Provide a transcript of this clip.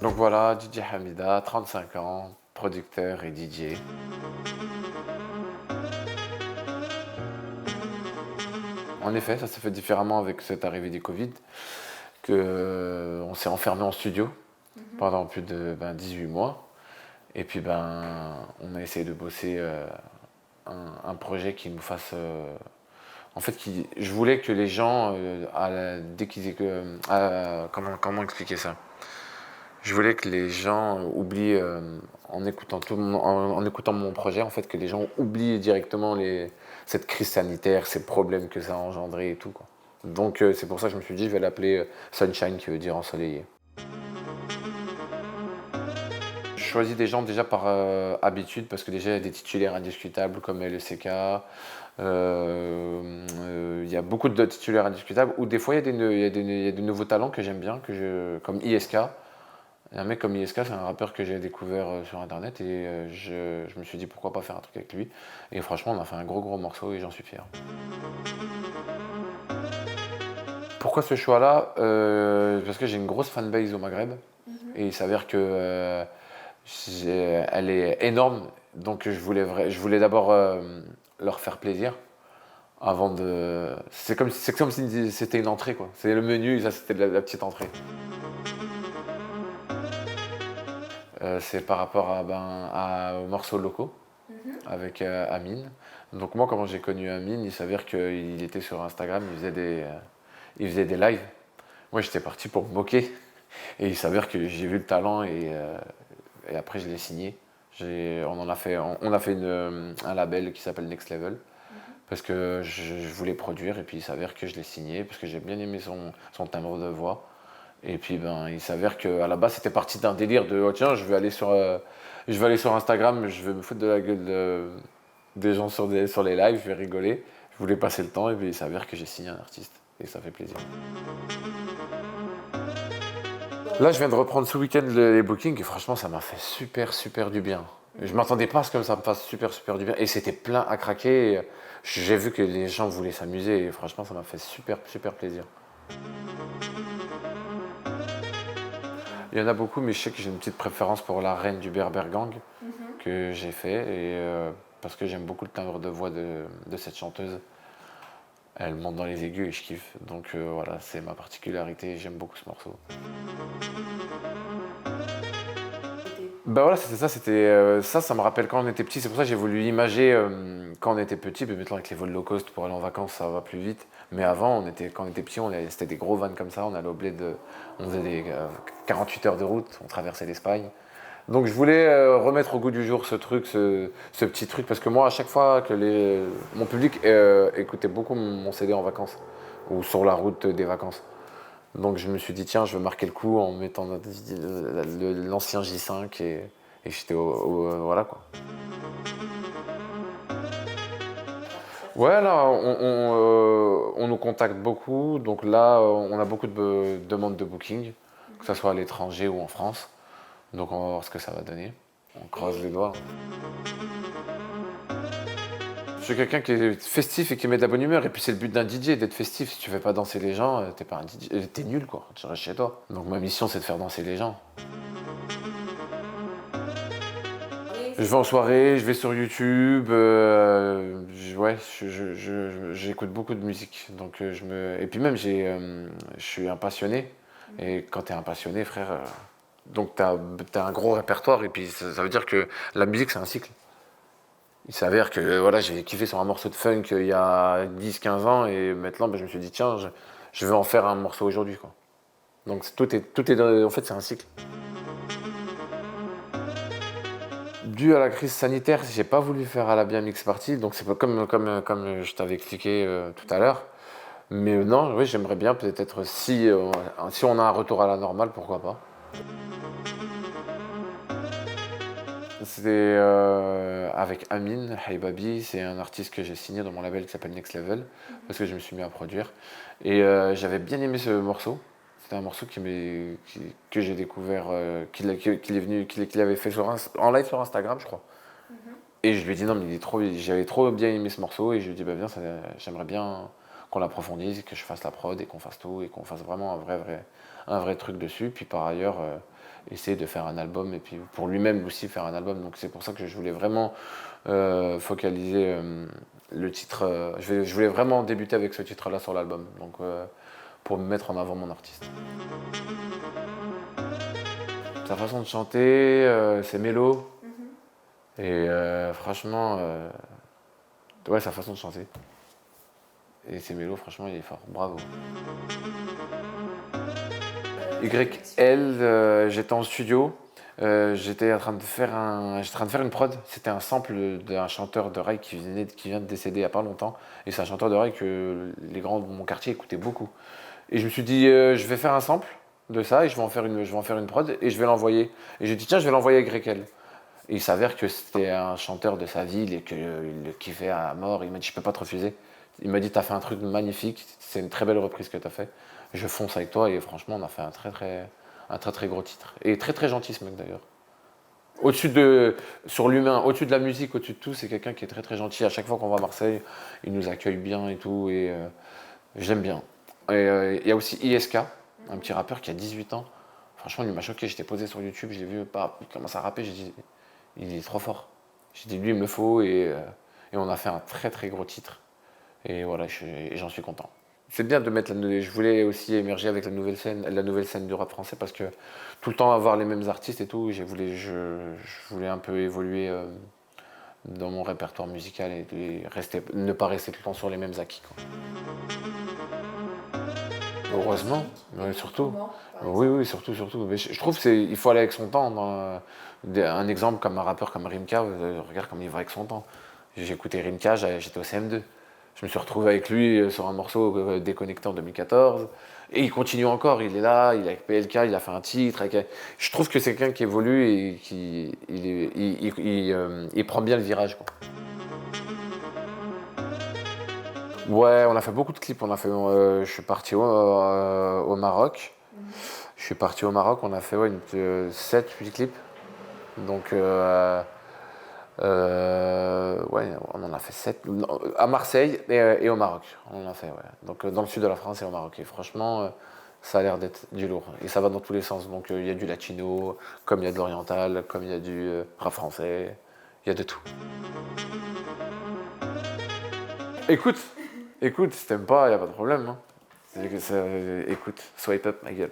Donc voilà, DJ Hamida, 35 ans, producteur et DJ. En effet, ça s'est fait différemment avec cette arrivée du Covid, on s'est enfermé en studio pendant plus de 18 mois. Et puis on a essayé de bosser un projet qui nous fasse... en fait, je voulais que les gens, dès qu'ils aient comment expliquer ça? Je voulais que les gens oublient, en écoutant en écoutant mon projet, en fait, que les gens oublient directement cette crise sanitaire, ces problèmes que ça a engendré et tout, quoi. Donc c'est pour ça que je me suis dit, je vais l'appeler Sunshine, qui veut dire ensoleillé. Je choisis des gens déjà par habitude, parce que déjà il y a des titulaires indiscutables comme LECK. Il y a beaucoup de titulaires indiscutables, ou des fois il y a des nouveaux talents que j'aime bien, comme ISK. Un mec comme ISK, c'est un rappeur que j'ai découvert sur internet, et je me suis dit pourquoi pas faire un truc avec lui. Et franchement, on a fait un gros morceau et j'en suis fier. Pourquoi ce choix-là? Parce que j'ai une grosse fanbase au Maghreb, et il s'avère que elle est énorme, donc je voulais d'abord leur faire plaisir avant de. C'est comme si c'était une entrée, quoi. C'est le menu, et ça c'était la petite entrée. C'est par rapport aux morceaux locaux avec Amine. Donc moi, comment j'ai connu Amine, il s'avère qu'il était sur Instagram, il faisait des lives. Moi, j'étais parti pour me moquer, et il s'avère que j'ai vu le talent, et après je l'ai signé. On a fait un label qui s'appelle Next Level, parce que je voulais produire, et puis il s'avère que je l'ai signé parce que j'ai bien aimé son timbre de voix. Et puis il s'avère qu'à la base c'était parti d'un délire de oh, tiens, je vais aller sur Instagram, je vais me foutre de la gueule des gens sur les lives, je vais rigoler. Je voulais passer le temps, et puis il s'avère que j'ai signé un artiste, et ça fait plaisir. Là, je viens de reprendre ce week-end les bookings, et franchement, ça m'a fait super du bien. Je m'attendais pas à ce que ça me fasse super du bien, et c'était plein à craquer. J'ai vu que les gens voulaient s'amuser, et franchement, ça m'a fait super plaisir. Il y en a beaucoup, mais je sais que j'ai une petite préférence pour la reine du Berber Gang que j'ai fait, parce que j'aime beaucoup le timbre de voix de cette chanteuse. Elle monte dans les aigus et je kiffe. Donc voilà, c'est ma particularité, j'aime beaucoup ce morceau. Bah voilà, c'était ça, ça me rappelle quand on était petit, c'est pour ça que j'ai voulu imager quand on était petit, mais maintenant avec les vols low cost pour aller en vacances, ça va plus vite. Mais avant, quand on était petit, c'était des gros vannes comme ça, on allait au bled, on faisait des 48 heures de route, on traversait l'Espagne. Donc je voulais remettre au goût du jour ce petit truc, parce que moi, à chaque fois que mon public écoutait beaucoup mon CD en vacances, ou sur la route des vacances. Donc je me suis dit, tiens, je vais marquer le coup en mettant l'ancien J5, et j'étais voilà, quoi. Ouais, là, on nous contacte beaucoup. Donc là, on a beaucoup de demandes de booking, que ce soit à l'étranger ou en France. Donc on va voir ce que ça va donner. On croise les doigts. Je suis quelqu'un qui est festif et qui met de la bonne humeur. Et puis c'est le but d'un DJ, d'être festif. Si tu fais pas danser les gens, t'es pas un DJ, t'es nul, quoi. Tu restes chez toi. Donc ma mission, c'est de faire danser les gens. Je vais en soirée, je vais sur YouTube, ouais, j'écoute beaucoup de musique. Donc et puis même je suis un passionné. Et quand t'es un passionné, frère, donc t'as un gros répertoire, et puis ça veut dire que la musique, c'est un cycle. Il s'avère que voilà, j'ai kiffé sur un morceau de funk il y a 10-15 ans, et maintenant je me suis dit tiens, je veux en faire un morceau aujourd'hui, quoi. Donc en fait, c'est un cycle. Dû à la crise sanitaire, j'ai pas voulu faire à la bien mix party, donc c'est pas comme je t'avais expliqué tout à l'heure. Mais non, oui, j'aimerais bien peut-être si on a un retour à la normale, pourquoi pas. C'était avec Amine Haibabi, c'est un artiste que j'ai signé dans mon label qui s'appelle Next Level, parce que je me suis mis à produire. Et j'avais bien aimé ce morceau. C'était un morceau que j'ai découvert, qu'il avait fait en live sur Instagram, je crois. Et je lui ai dit non, mais j'avais trop bien aimé ce morceau, et je lui ai dit bah viens, j'aimerais bien qu'on l'approfondisse, que je fasse la prod et qu'on fasse tout et qu'on fasse vraiment un vrai truc dessus. Puis par ailleurs, essayer de faire un album et puis pour lui-même aussi faire un album. Donc c'est pour ça que je voulais vraiment focaliser le titre. Je voulais vraiment débuter avec ce titre-là sur l'album. Donc pour me mettre en avant mon artiste. Sa façon de chanter, c'est mélo. Et franchement, ouais, sa façon de chanter. Et c'est mélo, franchement, il est fort. Bravo. YL, j'étais en studio. J'étais en train de faire une prod. C'était un sample d'un chanteur de rail qui vient de décéder il n'y a pas longtemps. Et c'est un chanteur de rail que les grands de mon quartier écoutaient beaucoup. Et je me suis dit, je vais faire un sample de ça et je vais en faire une prod et je vais l'envoyer. Et j'ai dit, tiens, je vais l'envoyer à YL. Et il s'avère que c'était un chanteur de sa ville et qu'il le kiffait à mort. Il m'a dit, je peux pas te refuser. Il m'a dit, t'as fait un truc magnifique, c'est une très belle reprise que t'as fait. Je fonce avec toi et franchement, on a fait un très gros titre. Et très très gentil ce mec d'ailleurs. Sur l'humain, au-dessus de la musique, au-dessus de tout, c'est quelqu'un qui est très très gentil. À chaque fois qu'on va à Marseille, il nous accueille bien et tout. Et j'aime bien. Et il y a aussi ISK, un petit rappeur qui a 18 ans. Franchement, il m'a choqué. J'étais posé sur YouTube, je l'ai vu, il commence à rapper. J'ai dit, il est trop fort. J'ai dit, lui, il me le faut. Et on a fait un très très gros titre. Et voilà, j'en suis content. C'est bien de mettre je voulais aussi émerger avec la nouvelle scène du rap français parce que tout le temps avoir les mêmes artistes et tout, je voulais un peu évoluer dans mon répertoire musical et ne pas rester tout le temps sur les mêmes acquis, quoi. Heureusement, ouais, surtout. Oui, oui, surtout. Mais je trouve qu'il faut aller avec son temps. Un exemple comme un rappeur comme Rimka, regarde comme il va avec son temps. J'ai écouté Rimka, j'étais au CM2. Je me suis retrouvé avec lui sur un morceau déconnecté en 2014. Et il continue encore, il est là, il est avec PLK, il a fait un titre. Je trouve que c'est quelqu'un qui évolue et qui il prend bien le virage, quoi. Ouais, on a fait beaucoup de clips. Je suis parti au Maroc. Je suis parti au Maroc, on a fait 7-8 clips. Donc, ouais, on en a fait 7 à Marseille et au Maroc. On en a fait, ouais. Donc, dans le sud de la France et au Maroc. Et franchement, ça a l'air d'être du lourd. Et ça va dans tous les sens. Donc, il y a du latino, comme il y a de l'oriental, comme il y a du rap français. Il y a de tout. Écoute, si t'aimes pas, il n'y a pas de problème, hein. Écoute, swipe up ma gueule.